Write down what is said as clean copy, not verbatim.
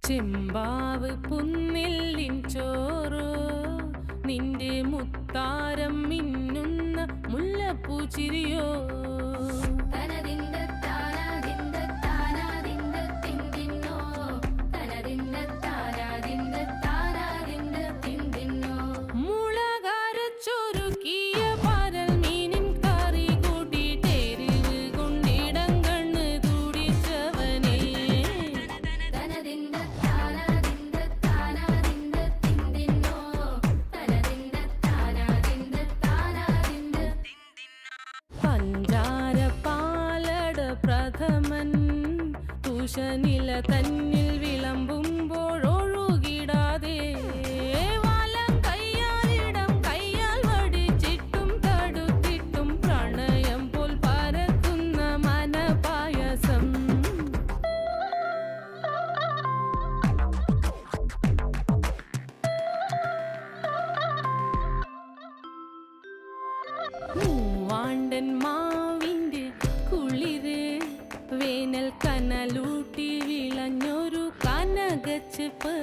ചെമ്പാവ് പുന്നെല്ലിൻ ചോറോ നിന്റെ മുത്താരം മിന്നുന്ന മുല്ലപ്പൂച്ചിരിയോ പ്രഥമൻ തുഷനില തന്നിൽ വിളമ്പുമ്പോഴൊഴുകിടാതെ വലം കയ്യാലിടം കയ്യാൽ വടിച്ചിട്ടും തടുത്തിട്ടും പ്രണയം പോൽ പരക്കുന്ന മനപായസം മൂവാണ്ടൻ മാവിൻ്റെ കുളിര് വേനൽ കനലൂട്ടി വിളഞ്ഞൊരു കനകച്ചെപ്പ്